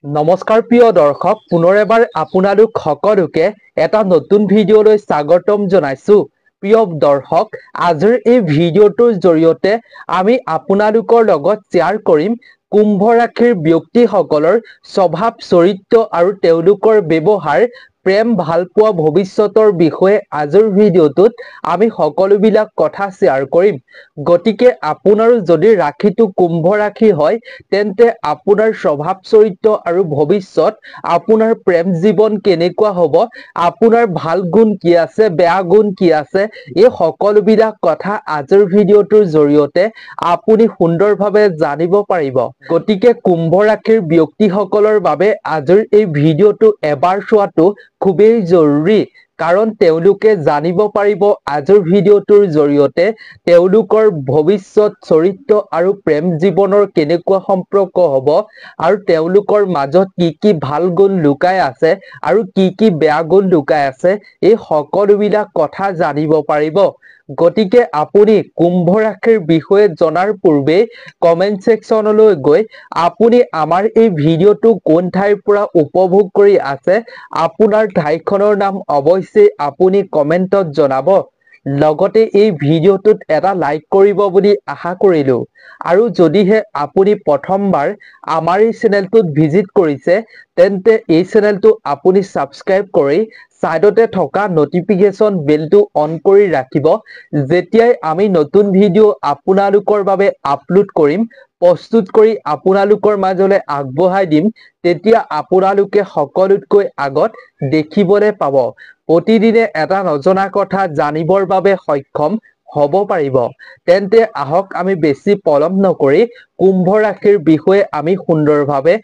নমস্কাৰ প্ৰিয় দৰ্শক, পুনৰ এবাৰ আপোনালোক সকলোকে এটা নতুন ভিডিঅ'লৈ স্বাগতম জনাইছো। প্ৰিয় দৰ্শক, আজিৰ এই ভিডিঅ'টোৰ জৰিয়তে আমি আপোনালোকৰ লগত শ্বেয়াৰ কৰিম কুম্ভ ৰাশিৰ ব্যক্তিসকলৰ স্বভাৱ চৰিত্ৰ আৰু তেওঁলোকৰ ব্যৱহাৰ প্ৰেম ভালপোৱা ভৱিষ্যতৰ বিষয়ে আজিৰ ভিডিঅ'টোত আমি সকলোবিলাক কথা শ্বেয়াৰ কৰিম। গতিকে আপোনাৰো যদি ৰাশিটো কুম্ভ ৰাশি হয় তেন্তে আপোনাৰ স্বভাৱ চৰিত্ৰ আৰু ভৱিষ্যত আপোনাৰ প্ৰেম জীৱন কেনেকুৱা হ'ব, আপোনাৰ ভাল গুণ কি আছে, বেয়া গুণ কি আছে, এই সকলোবিলাক কথা আজিৰ ভিডিঅ'টোৰ জৰিয়তে আপুনি সুন্দৰভাৱে জানিব পাৰিব। গতিকে কুম্ভ ৰাশিৰ ব্যক্তিসকলৰ বাবে আজিৰ এই ভিডিঅ'টো এবাৰ চোৱাটো খুবেই জৰুৰী, কাৰণ তেওঁলোকে জানিব পাৰিব আজিৰ ভিডিঅ'টোৰ জৰিয়তে তেওঁলোকৰ ভৱিষ্যত চৰিত্ৰ আৰু প্ৰেম জীৱনৰ কেনেকুৱা সম্পৰ্ক হ'ব আৰু তেওঁলোকৰ মাজত কি ভাল গুণ লুকাই আছে আৰু কি বেয়া গুণ লুকাই আছে, এই সকলোবিলাক কথা জানিব পাৰিব। গতিকে আপুনি কুম্ভ ৰাশিৰ বিষয়ে জনাৰ পূৰ্বে কমেন্ট সেকশনলৈ গৈ আপুনি আমাৰ এই ভিডিঅ'টো কোন ঠাইৰ পৰা উপভোগ কৰি আছে আপোনাৰ ঠাইখনৰ নাম অৱশ্যেই আপুনি কমেন্টত জনাব। লগতে এই ভিডিঅ'টোত এটা লাইক কৰিব বুলি আশা কৰিলো। আৰু যদিহে আপুনি প্ৰথমবাৰ আমাৰ এই চেনেলটোত ভিজিট কৰিছে তেন্তে এই চেনেলটো আপুনি সাবস্ক্ৰাইব কৰি সাইডতে থকা নটিফিকেশ্যন বেলটো অন কৰি ৰাখিব। যেতিয়াই আমি নতুন ভিডিঅ' আপোনালোকৰ বাবে আপলোড কৰিম, প্ৰস্তুত কৰি আপোনালোকৰ মাজলৈ আগবঢ়াই দিম, তেতিয়া আপোনালোকে সকলোতকৈ আগত দেখিবলৈ পাব। প্ৰতিদিনে এটা নজনা কথা জানিবৰ বাবে সক্ষম হ'ব পাৰিব। তেন্তে আহক আমি বেছি পলম নকৰি কুম্ভ ৰাশিৰ বিষয়ে আমি সুন্দৰভাৱে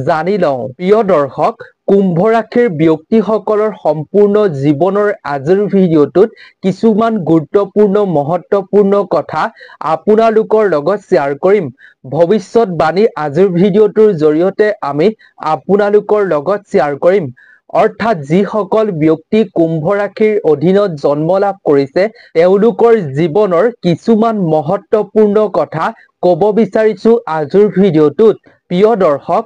জানি লওঁ। প্ৰিয় দৰ্শক, কুম্ভ ৰাশিৰ ব্যক্তিসকলৰ সম্পূৰ্ণ জীৱনৰ আজিৰ ভিডিঅ'টোত কিছুমান গুৰুত্বপূৰ্ণ মহত্বপূৰ্ণ কথা আপোনালোকৰ লগত শ্বেয়াৰ কৰিম। ভৱিষ্যতবাণী আজিৰ ভিডিঅ'টোৰ জৰিয়তে আমি আপোনালোকৰ লগত শ্বেয়াৰ কৰিম। অৰ্থাৎ যিসকল ব্যক্তি কুম্ভ ৰাশিৰ অধীনত জন্ম লাভ কৰিছে তেওঁলোকৰ জীৱনৰ কিছুমান মহত্বপূৰ্ণ কথা ক'ব বিচাৰিছো আজিৰ ভিডিঅ'টোত। প্ৰিয় দৰ্শক,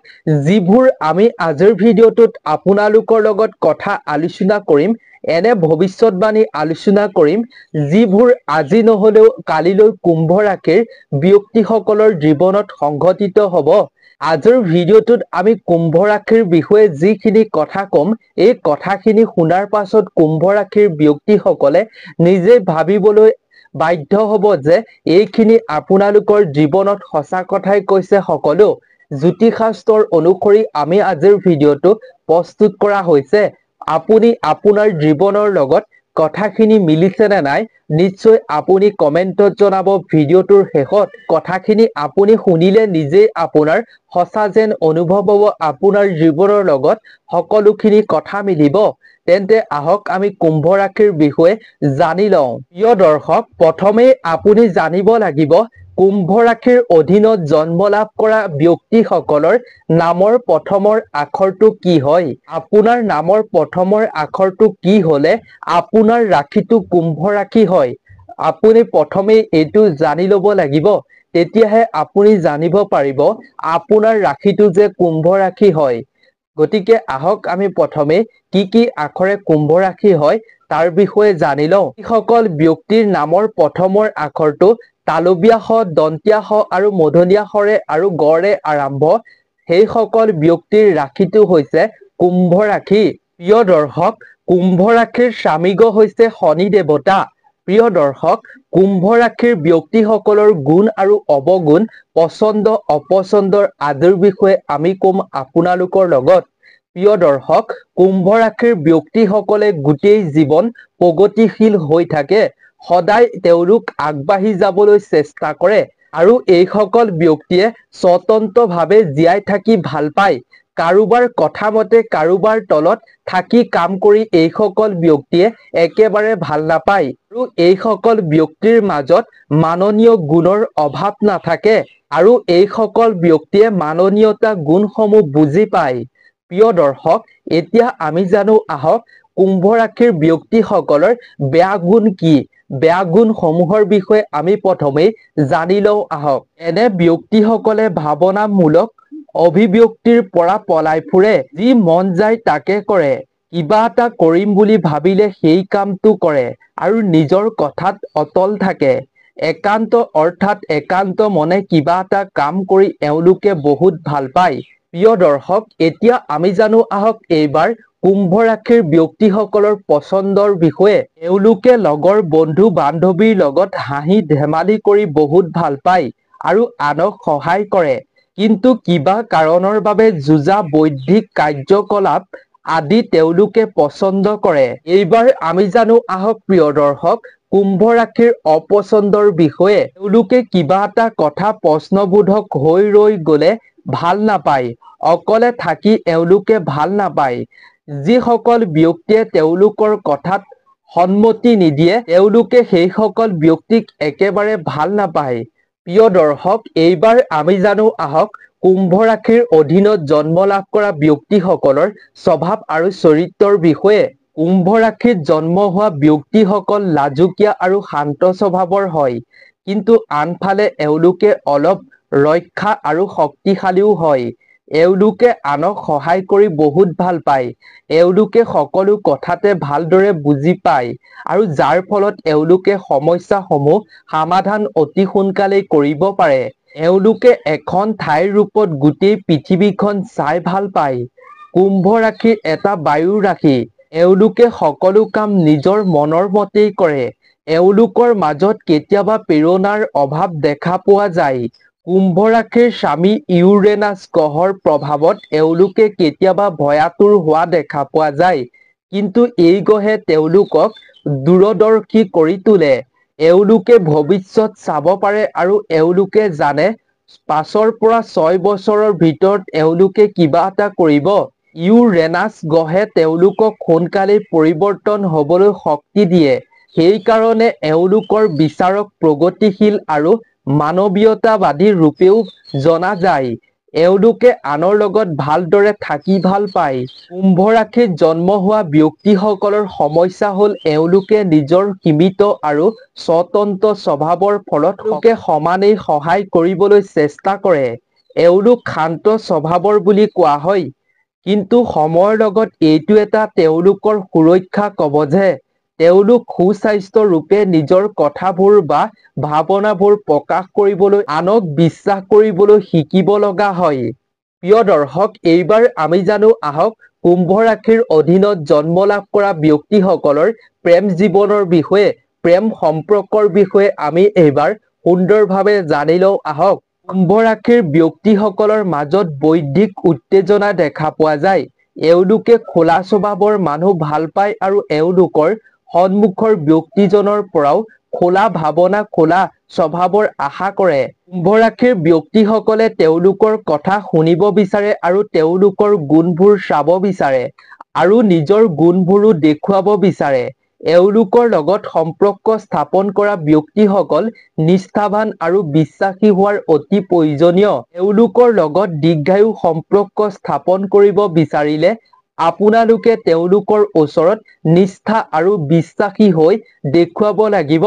যিবোৰ আমি আজিৰ ভিডিঅ'টোত আপোনালোকৰ লগত কথা আলোচনা কৰিম, এনে ভৱিষ্যতবাণী আলোচনা কৰিম যিবোৰ আজি নহলেও কালিলৈ কুম্ভ ৰাশিৰ ব্যক্তিসকলৰ জীৱনত সংঘটিত হ'ব। আজিৰ ভিডিঅ'টোত আমি কুম্ভ ৰাশিৰ বিষয়ে যিখিনি কথা ক'ম, এই কথাখিনি শুনাৰ পাছত কুম্ভ ৰাশিৰ ব্যক্তিসকলে নিজে ভাবিবলৈ বাধ্য হ'ব যে এইখিনি আপোনালোকৰ জীৱনত সঁচা কথাই কৈছে সকলো। জ্যোতিষ শাস্ত্ৰৰ অনুসৰি আমি আজিৰ ভিডিঅ'টো প্ৰস্তুত কৰা হৈছে। আপুনি আপোনাৰ জীৱনৰ লগত কথাখিনি মিলিছে নে নাই নিশ্চয় আপুনি কমেন্টত জনাব। ভিডিঅ'টোৰ শেষত কথাখিনি আপুনি শুনিলে নিজেই আপোনাৰ সঁচা যেন অনুভৱ হ'ব, আপোনাৰ জীৱনৰ লগত সকলোখিনি কথা মিলিব। তেন্তে আহক আমি কুম্ভ ৰাশিৰ বিষয়ে জানি লওঁ। প্ৰিয় দৰ্শক, প্ৰথমে আপুনি জানিব লাগিব কুম্ভ ৰাশিৰ অধীনত জন্ম লাভ কৰা ব্যক্তিসকলৰ নামৰ প্ৰথমৰ আখৰটো কি হয়। আপোনাৰ নামৰ প্ৰথমৰ আখৰটো কি হলে আপোনাৰ ৰাশিটো কুম্ভ ৰাশি হয়, আপুনি প্ৰথমে এইটো জানি ল'ব লাগিব। তেতিয়াহে আপুনি জানিব পাৰিব আপোনাৰ ৰাশিটো যে কুম্ভ ৰাশি হয়। গতিকে আহক আমি প্ৰথমে কি আখৰে কুম্ভ ৰাশি হয় তাৰ বিষয়ে জানি লওঁ। যিসকল ব্যক্তিৰ নামৰ প্ৰথমৰ আখৰটো তালবীয়া শ, দন্তীয়া শ আৰু মূৰ্ধন্য ষৰে আৰু গড়ে আৰম্ভ, সেইসকল ব্যক্তিৰ ৰাশিটো হৈছে কুম্ভ ৰাশি। প্ৰিয় দৰ্শক, কুম্ভ ৰাশিৰ স্বামীগ হৈছে শনি দেৱতা। প্ৰিয় দৰ্শক, কুম্ভ ৰাশিৰ ব্যক্তিসকলৰ গুণ আৰু অৱগুণ, পচন্দ অপচন্দৰ আদিৰ বিষয়ে আমি ক'ম আপোনালোকৰ লগত। প্ৰিয় দৰ্শক, কুম্ভ ৰাশিৰ ব্যক্তিসকলে গোটেই জীৱন প্ৰগতিশীল হৈ থাকে। সদায় তেওঁলোক আগবাঢ়ি যাবলৈ চেষ্টা কৰে আৰু এইসকল ব্যক্তিয়ে স্বতন্ত্ৰভাৱে জীয়াই থাকি ভাল পায়। কাৰোবাৰ কথা মতে কাৰোবাৰ তলত থাকি কাম কৰি এইসকল ব্যক্তিয়ে একেবাৰে ভাল নাপায় আৰু এইসকল ব্যক্তিৰ মাজত মাননীয় গুণৰ অভাৱ নাথাকে আৰু এইসকল ব্যক্তিয়ে মাননীয়তা গুণসমূহ বুজি পায়। প্ৰিয় দৰ্শক, এতিয়া আমি জানো আহক কুম্ভ ৰাশিৰ ব্যক্তিসকলৰ বেয়া গুণ কি। বেয়া গুণ সমূহৰ বিষয়ে আমি প্ৰথমেই জানি লওঁ আহক। এনে ব্যক্তিসকলে ভাৱনামূলক অভিব্যক্তিৰ পৰা পলাই ফুৰে, যি মন যায় তাকে কৰে, কিবা এটা কৰিম বুলি ভাবিলে সেই কামটো কৰে আৰু নিজৰ কথাত অটল থাকে। একান্ত অৰ্থাৎ একান্ত মনে কিবা এটা কাম কৰি এওঁলোকে বহুত ভাল পায়। প্ৰিয় দৰ্শক, এতিয়া আমি জানো আহক এইবাৰ কুম্ভ ৰাশিৰ ব্যক্তিসকলৰ পচন্দৰ বিষয়ে। এওঁলোকে লগৰ বন্ধু বান্ধৱীৰ লগত হাঁহি ধেমালি কৰি বহুত ভাল পায় আৰু আনক সহায় কৰে। কিন্তু কিবা কাৰণৰ বাবে যুঁজা বৌদ্ধিক কাৰ্যকলাপ আদি তেওঁলোকে পচন্দ কৰে। এইবাৰ আমি জানো আহক প্ৰিয় দৰ্শক কুম্ভ ৰাশিৰ অপচন্দৰ বিষয়ে। তেওঁলোকে কিবা এটা কথা প্ৰশ্নবোধক হৈ ৰৈ গলে ভাল নাপায়। অকলে থাকি এওঁলোকে ভাল নাপায়। যিসকল ব্যক্তিয়ে তেওঁলোকৰ কথাত সন্মতি নিদিয়ে তেওঁলোকে সেইসকল ব্যক্তিক একেবাৰে ভাল নাপায়। প্ৰিয় দৰ্শক, এইবাৰ আমি জানো আহক কুম্ভ ৰাশিৰ অধীনত জন্ম লাভ কৰা ব্যক্তিসকলৰ স্বভাৱ আৰু চৰিত্ৰৰ বিষয়ে। কুম্ভ ৰাশিত জন্ম হোৱা ব্যক্তিসকল লাজুকীয়া আৰু শান্ত স্বভাৱৰ হয়, কিন্তু আনফালে এওঁলোকে অলপ ৰক্ষা আৰু শক্তিশালীও হয়। এওঁলোকে আনক সহায় কৰি বহুত ভাল পায়। এওঁলোকে সকলো কথাতে ভালদৰে বুজি পায় আৰু যাৰ ফলত এওঁলোকে সমস্যাসমূহ সমাধান অতি সোনকালেই কৰিব পাৰে। এওঁলোকে এখন ঠাইৰ ৰূপত গোটেই পৃথিৱীখন চাই ভাল পায়। কুম্ভ ৰাশি এটা বায়ুৰ ৰাশি। এওঁলোকে সকলো কাম নিজৰ মনৰ মতেই কৰে। এওঁলোকৰ মাজত কেতিয়াবা প্ৰেৰণাৰ অভাৱ দেখা পোৱা যায়। কুম্ভ ৰাশিৰ স্বামী ইউৰেনাছ গ্ৰহৰ প্ৰভাৱত এওঁলোকে কেতিয়াবা ভয়াতুৰ হোৱা দেখা পোৱা যায়, কিন্তু এই গ্ৰহে তেওঁলোকক দূৰদৰ্শী কৰি তোলে। এওঁলোকে ভৱিষ্যত চাব পাৰে আৰু এওঁলোকে জানে পাঁচৰ পৰা 6 বছৰৰ ভিতৰত এওঁলোকে কিবা এটা কৰিব। ইউৰেনাছ গ্ৰহে তেওঁলোকক সোনকালেই পৰিৱৰ্তন হবলৈ শক্তি দিয়ে। সেইকাৰণে এওঁলোকৰ বিচাৰক প্ৰগতিশীল আৰু মানৱীয়তাবাদী ৰূপেও জনা যায়। এওঁলোকে আনৰ লগত ভালদৰে থাকি ভাল পায়। কুম্ভ ৰাশিত জন্ম হোৱা ব্যক্তিসকলৰ সমস্যা হ'ল এওঁলোকে নিজৰ সীমিত আৰু স্বতন্ত্ৰ স্বভাৱৰ ফলত লোকে সমানেই সহায় কৰিবলৈ চেষ্টা কৰে। এওঁলোক শান্ত স্বভাৱৰ বুলি কোৱা হয়, কিন্তু সময়ৰ লগত এইটো এটা তেওঁলোকৰ সুৰক্ষা কৱচহে। তেওঁলোক সুস্বাস্থ্য ৰূপে নিজৰ কথাবোৰ বা ভাৱনাবোৰ প্ৰকাশ কৰিবলৈ আনক বিশ্বাস কৰিবলৈ শিকিব লগা হয়। প্ৰিয় দৰ্শক, এইবাৰ আমি জানো আহক কুম্ভ ৰাশিৰ অধীনত জন্ম লাভ কৰা ব্যক্তিসকলৰ প্ৰেম জীৱনৰ বিষয়ে। প্ৰেম সম্পৰ্কৰ বিষয়ে আমি এইবাৰ সুন্দৰভাৱে জানি লওঁ আহক। কুম্ভ ৰাশিৰ ব্যক্তিসকলৰ মাজত বৌদ্ধিক উত্তেজনা দেখা পোৱা যায়। এওঁলোকে খোলা স্বভাৱৰ মানুহ ভাল পায় আৰু এওঁলোকৰ সন্মুখৰ ব্যক্তিজনৰ পৰাও খোলা ভাৱনা খোলা স্বভাৱৰ আশা কৰে। কুম্ভ ৰাশিৰ ব্যক্তিসকলে তেওঁলোকৰ কথা শুনিব বিচাৰে আৰু তেওঁলোকৰ গুণবোৰ চাব বিচাৰে আৰু নিজৰ গুণবোৰো দেখুৱাব বিচাৰে। এওঁলোকৰ লগত সম্পৰ্ক স্থাপন কৰা ব্যক্তিসকল নিষ্ঠাৱান আৰু বিশ্বাসী হোৱাৰ অতি প্ৰয়োজনীয়। এওঁলোকৰ লগত দীৰ্ঘায়ু সম্পৰ্ক স্থাপন কৰিব বিচাৰিলে আপোনালোকে তেওঁলোকৰ ওচৰত নিষ্ঠা আৰু বিশ্বাসী হৈ দেখুৱাব লাগিব।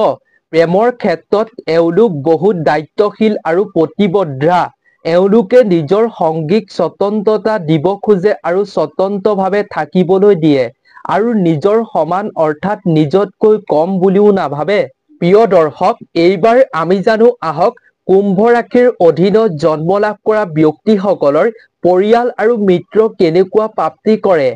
প্ৰেমৰ ক্ষেত্ৰত এওঁলোক বহুত দায়িত্বশীল আৰু প্ৰতিবদ্ধা। এওঁলোকে নিজৰ সংগীক স্বতন্ত্ৰতা দিব খোজে আৰু স্বতন্ত্ৰভাৱে থাকিবলৈ দিয়ে আৰু নিজৰ সমান অৰ্থাৎ নিজতকৈ কম বুলিও নাভাবে। প্ৰিয় দৰ্শক, এইবাৰ আমি জানো আহক কুম্ভ ৰাশিৰ অধীনত জন্ম লাভ কৰা ব্যক্তিসকলৰ পৰিয়াল আৰু মিত্ৰ কেনেকুৱা প্ৰাপ্তি কৰে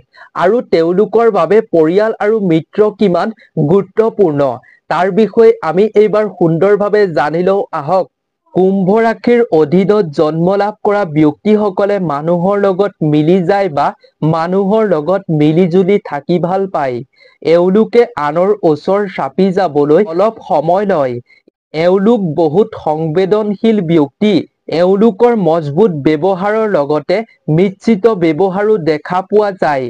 আৰু তেওঁলোকৰ বাবে পৰিয়াল আৰু মিত্ৰ কিমান গুৰুত্বপূৰ্ণ তাৰ বিষয়ে আমি এইবাৰ সুন্দৰভাৱে জানি লওঁ আহক। কুম্ভ ৰাশিৰ অধীনত জন্ম লাভ কৰা ব্যক্তিসকলে মানুহৰ লগত মিলি যায় বা মানুহৰ লগত মিলি জুলি থাকি ভাল পায়। এওঁলোকে আনৰ ওচৰ চাপি যাবলৈ অলপ সময় লয়। এওঁলোক বহুত সংবেদনশীল ব্যক্তি। এওঁলোকৰ মজবুত ব্যৱহাৰৰ লগতে মিশ্ৰিত ব্যৱহাৰো দেখা পোৱা যায়,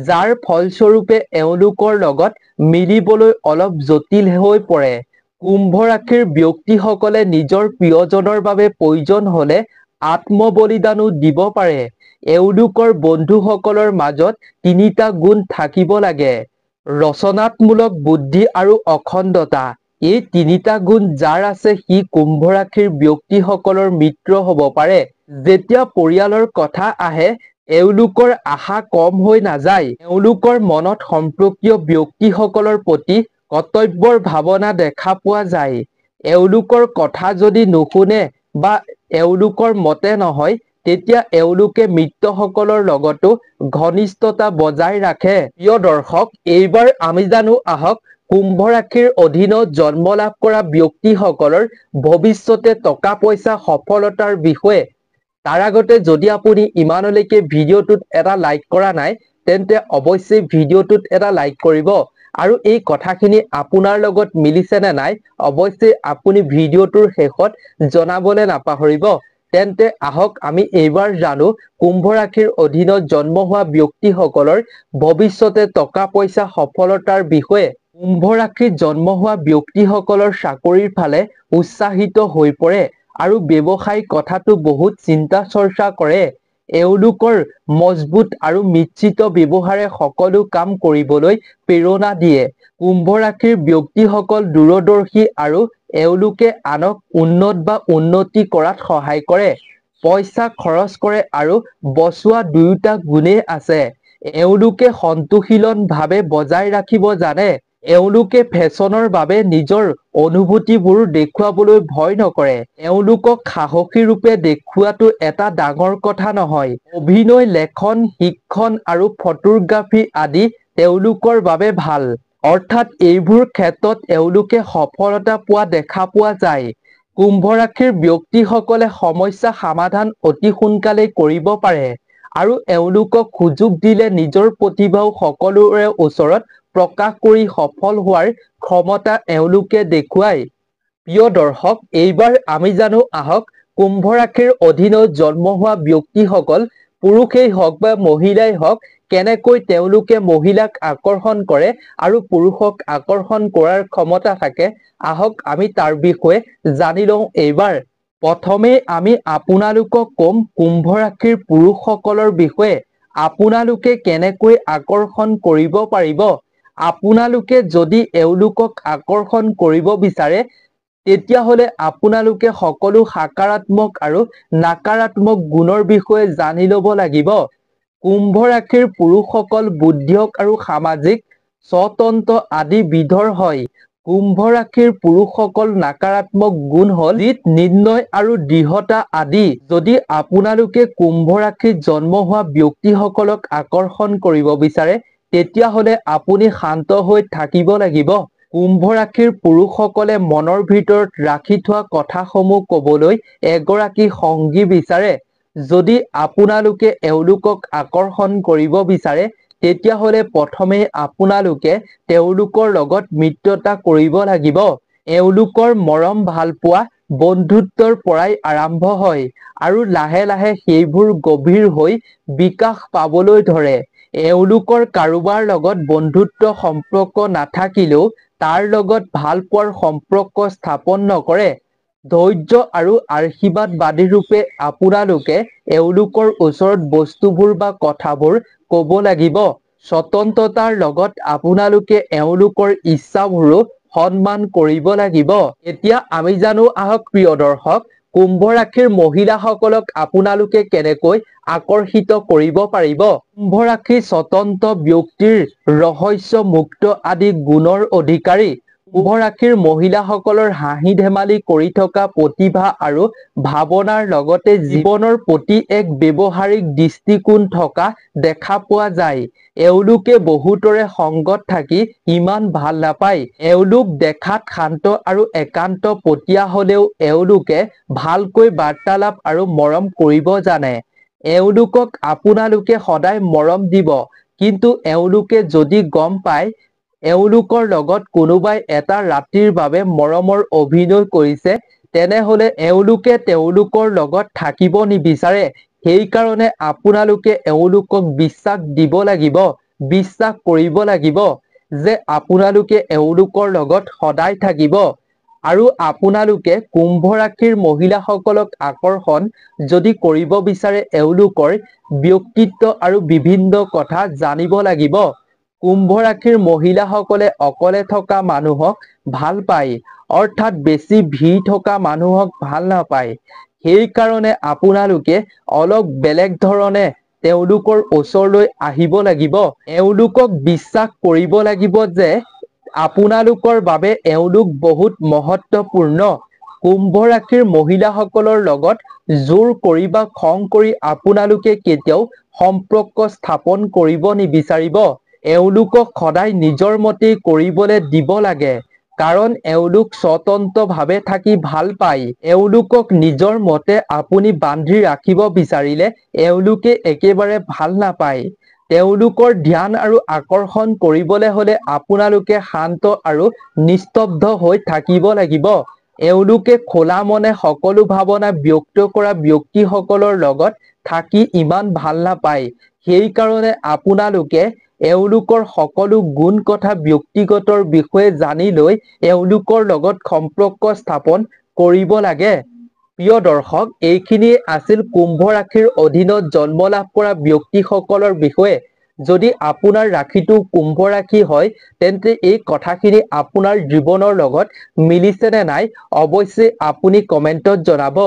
যাৰ ফলস্বৰূপে এওঁলোকৰ লগত মিলিবলৈ অলপ জটিল হৈ পৰে। কুম্ভ ৰাশিৰ ব্যক্তিসকলে নিজৰ প্ৰিয়জনৰ বাবে প্ৰয়োজন হলে আত্মবলিদানো দিব পাৰে। এওঁলোকৰ বন্ধুসকলৰ মাজত তিনিটা গুণ থাকিব লাগে: ৰচনাত্মক বুদ্ধি আৰু অখণ্ডতা। এই তিনিটা গুণ যাৰ আছে সি কুম্ভ ৰাশিৰ ব্যক্তিসকলৰ মিত্ৰ হ'ব পাৰে। যেতিয়া পৰিয়ালৰ কথা আহে এওঁলোকৰ আশা কম হৈ নাযায়। এওঁলোকৰ মনত সম্পৰ্কীয় ব্যক্তিসকলৰ প্ৰতি কৰ্তব্যৰ ভাৱনা দেখা পোৱা যায়। এওঁলোকৰ কথা যদি নুশুনে বা এওঁলোকৰ মতে নহয় তেতিয়া এওঁলোকে মিত্ৰসকলৰ লগতো ঘনিষ্ঠতা বজাই ৰাখে। প্ৰিয় দৰ্শক, এইবাৰ আমি জানো আহক কুম্ভ ৰাশিৰ অধীনত জন্ম লাভ কৰা ব্যক্তিসকলৰ ভৱিষ্যতে টকা পইচা সফলতাৰ বিষয়ে। তাৰ আগতে যদি আপুনি ইমানলৈকে ভিডিঅ'টোত এটা লাইক কৰা নাই তেন্তে অৱশ্যেই ভিডিঅ'টোত এটা লাইক কৰিব আৰু এই কথাখিনি আপোনাৰ লগত মিলিছে নে নাই অৱশ্যেই আপুনি ভিডিঅ'টোৰ শেষত জনাবলৈ নাপাহৰিব। তেন্তে আহক আমি এইবাৰ জানো কুম্ভ ৰাশিৰ অধীনত জন্ম হোৱা ব্যক্তিসকলৰ ভৱিষ্যতে টকা পইচা সফলতাৰ বিষয়ে। কুম্ভ ৰাশিত জন্ম হোৱা ব্যক্তিসকলৰ চাকৰিৰ ফালে উৎসাহিত হৈ পৰে আৰু ব্যৱসায়িক কথাটো বহুত চিন্তা চৰ্চা কৰে। এওঁলোকৰ মজবুত আৰু নিশ্চিত ব্যৱহাৰে সকলো কাম কৰিবলৈ প্ৰেৰণা দিয়ে। কুম্ভ ৰাশিৰ ব্যক্তিসকল দূৰদৰ্শী আৰু এওঁলোকে আনক উন্নত বা উন্নতি কৰাত সহায় কৰে। পইচা খৰচ কৰে আৰু বচোৱা দুয়োটা গুণেই আছে। এওঁলোকে সন্তুলিতভাৱে বজাই ৰাখিব জানে। এওঁলোকে ফেশ্বনৰ বাবে নিজৰ অনুভূতিবোৰ দেখুৱাবলৈ ভয় নকৰে। এওঁলোকক সাহসী ৰূপে দেখুওৱাটো এটা ডাঙৰ কথা নহয়। অভিনয়, লেখন, শিক্ষণ আৰু ফটোগ্ৰাফী আদি তেওঁলোকৰ বাবে ভাল। অৰ্থাৎ এইবোৰ ক্ষেত্ৰত এওঁলোকে সফলতা পোৱা দেখা পোৱা যায়। কুম্ভ ৰাশিৰ ব্যক্তিসকলে সমস্যা সমাধান অতি সোনকালে কৰিব পাৰে আৰু এওঁলোকক সুযোগ দিলে নিজৰ প্ৰতিভাও সকলোৰে ওচৰত প্ৰকাশ কৰি সফল হোৱাৰ ক্ষমতা এওঁলোকে দেখুৱায়। প্ৰিয় দৰ্শক, এইবাৰ আমি জানো আহক কুম্ভ ৰাশিৰ অধীনত জন্ম হোৱা ব্যক্তিসকল পুৰুষেই হওক বা মহিলাই হওক কেনেকৈ তেওঁলোকে মহিলাক আকৰ্ষণ কৰে আৰু পুৰুষক আকৰ্ষণ কৰাৰ ক্ষমতা থাকে। আহক আমি তাৰ বিষয়ে জানি লওঁ এইবাৰ। প্ৰথমে আমি আপোনালোকক কম কুম্ভ ৰাশিৰ পুৰুষসকলৰ বিষয়ে। আপোনালোকে কেনেকৈ আকৰ্ষণ কৰিব পাৰিব। আপোনালোকে যদি এওঁলোকক আকৰ্ষণ কৰিব বিচাৰে তেতিয়াহ'লে আপোনালোকে সকলো সকাৰাত্মক আৰু নকাৰাত্মক গুণৰ বিষয়ে জানি ল'ব লাগিব। কুম্ভ ৰাশিৰ পুৰুষসকল বুদ্ধিয়ক আৰু সামাজিক, স্বতন্ত্ৰ আদি বিধৰ হয়। কুম্ভ ৰাশিৰ পুৰুষসকল নকাৰাত্মক গুণ হ'ল জিদ, নিৰ্ণয় আৰু দৃঢ়তা আদি। যদি আপোনালোকে কুম্ভ ৰাশিত জন্ম হোৱা ব্যক্তিসকলক আকৰ্ষণ কৰিব বিচাৰে তেতিয়াহ'লে আপুনি শান্ত হৈ থাকিব লাগিব। কুম্ভ ৰাশিৰ পুৰুষসকলে মনৰ ভিতৰত ৰাখি থোৱা কথাসমূহ ক'বলৈ এগৰাকী সংগী বিচাৰে। যদি আপোনালোকে এওঁলোকক আকৰ্ষণ কৰিব বিচাৰে তেতিয়াহ'লে প্ৰথমে আপোনালোকে তেওঁলোকৰ লগত মিত্ৰতা কৰিব লাগিব। এওঁলোকৰ মৰম ভালপোৱা বন্ধুত্বৰ পৰাই আৰম্ভ হয় আৰু লাহে লাহে সেইবোৰ গভীৰ হৈ বিকাশ পাবলৈ ধৰে। এওঁলোকৰ কাৰোবাৰ লগত বন্ধুত্ব সম্পৰ্ক নাথাকিলেও তাৰ লগত ভালপোৱাৰ সম্পৰ্ক স্থাপন নকৰে। ধৈৰ্য আৰু আশীৰ্বাদবাদী ৰূপে আপোনালোকে এওঁলোকৰ ওচৰত বস্তুবোৰ বা কথাবোৰ ক'ব লাগিব। স্বতন্ত্ৰতাৰ লগত আপোনালোকে এওঁলোকৰ ইচ্ছাবোৰো সন্মান কৰিব লাগিব। এতিয়া আমি জানো আহক প্ৰিয় দৰ্শক কুম্ভ ৰাশিৰ মহিলাসকলক আপোনালোকে কেনেকৈ আকৰ্ষিত কৰিব পাৰিব। কুম্ভ ৰাশি স্বতন্ত্ৰ ব্যক্তিৰ ৰহস্য মুক্ত আদি গুণৰ অধিকাৰী। কুম্ভ ৰাশিৰ মহিলাসকলৰ হাঁহি ধেমালি কৰি থকা প্ৰতিভা আৰু ভাৱনাৰ লগতে জীৱনৰ প্ৰতি এক ব্যৱহাৰিক দৃষ্টিকোণ থকা দেখা পোৱা যায়। এওঁলোকে বহুতৰে সংগত থাকি ইমান ভাল নাপায়। এওঁলোক দেখাত শান্ত আৰু একান্তপতীয়া হ'লেও এওঁলোকে ভালকৈ বাৰ্তালাপ আৰু মৰম কৰিব জানে। এওঁলোকক আপোনালোকে সদায় মৰম দিব কিন্তু এওঁলোকে যদি গম পায় এওঁলোকৰ লগত কোনোবাই এটা ৰাতিৰ বাবে মৰমৰ অভিনয় কৰিছে তেনেহ'লে এওঁলোকে তেওঁলোকৰ লগত থাকিব নিবিচাৰে। সেইকাৰণে আপোনালোকে এওঁলোকক বিশ্বাস দিব লাগিব, বিশ্বাস কৰিব লাগিব যে আপোনালোকে এওঁলোকৰ লগত সদায় থাকিব। আৰু আপোনালোকে কুম্ভ ৰাশিৰ মহিলাসকলক আকৰ্ষণ যদি কৰিব বিচাৰে এওঁলোকৰ ব্যক্তিত্ব আৰু বিভিন্ন কথা জানিব লাগিব। কুম্ভ ৰাশিৰ মহিলাসকলে অকলে থকা মানুহক ভাল পায়, অৰ্থাৎ বেছি ভিৰ থকা মানুহক ভাল নাপায়। সেইকাৰণে আপোনালোকে অলপ বেলেগ ধৰণে তেওঁলোকৰ ওচৰলৈ আহিব লাগিব। এওঁলোকক বিশ্বাস কৰিব লাগিব যে আপোনালোকৰ বাবে এওঁলোক বহুত মহত্বপূৰ্ণ। কুম্ভ ৰাশিৰ মহিলাসকলৰ লগত জোৰ কৰি বা খং কৰি আপোনালোকে কেতিয়াও সম্পৰ্ক স্থাপন কৰিব নিবিচাৰিব। এওঁলোকক সদায় নিজৰ মতেই কৰিবলৈ দিব লাগে, কাৰণ এওঁলোক স্বতন্ত্ৰভাৱে থাকি ভাল পায়। এওঁলোকক নিজৰ মতে আপুনি বান্ধি ৰাখিব বিচাৰিলে এওঁলোকে একেবাৰে ভাল নাপায়। তেওঁলোকৰ ধ্যান আৰু আকৰ্ষণ কৰিবলৈ হলে আপোনালোকে শান্ত আৰু নিস্তব্ধ হৈ থাকিব লাগিব। এওঁলোকে খোলা মনে সকলো ভাৱনা ব্যক্ত কৰা ব্যক্তিসকলৰ লগত থাকি ইমান ভাল নাপায়। সেইকাৰণে আপোনালোকে এওঁলোকৰ সকলো গুণ কথা ব্যক্তিগতৰ বিষয়ে জানি লৈ এওঁলোকৰ লগত সম্পৰ্ক স্থাপন কৰিব লাগে। প্ৰিয় দৰ্শক, এইখিনিয়ে আছিল কুম্ভ ৰাশিৰ অধীনত জন্ম লাভ কৰা ব্যক্তিসকলৰ বিষয়ে। যদি আপোনাৰ ৰাশিটো কুম্ভ ৰাশি হয় তেন্তে এই কথাখিনি আপোনাৰ জীৱনৰ লগত মিলিছে নে নাই অৱশ্যেই আপুনি কমেণ্টত জনাব।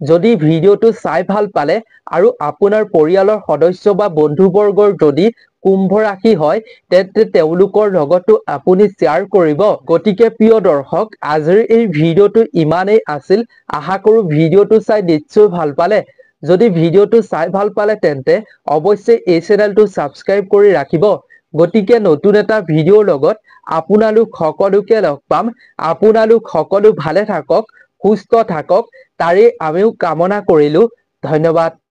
যদি ভিডিঅ'টো চাই ভাল পালে আৰু আপোনাৰ পৰিয়ালৰ সদস্য বা বন্ধুবৰ্গৰ যদি কুম্ভ ৰাশি হয় তেন্তে তেওঁলোকৰ লগতো আপুনি শ্বেয়াৰ কৰিব। গতিকে প্ৰিয় দৰ্শক, আজিৰ এই ভিডিঅ'টো ইমানেই আছিল। আশা কৰো ভিডিঅ'টো চাই নিশ্চয় ভাল পালে। যদি ভিডিঅ'টো চাই ভাল পালে তেন্তে অৱশ্যেই এই চেনেলটো ছাবস্ক্ৰাইব কৰি ৰাখিব। গতিকে নতুন এটা ভিডিঅ'ৰ লগত আপোনালোক সকলোকে লগ পাম। আপোনালোক সকলো ভালে থাকক, সুস্থ থাকক, তাৰেই আমিও কামনা কৰিলো। ধন্যবাদ।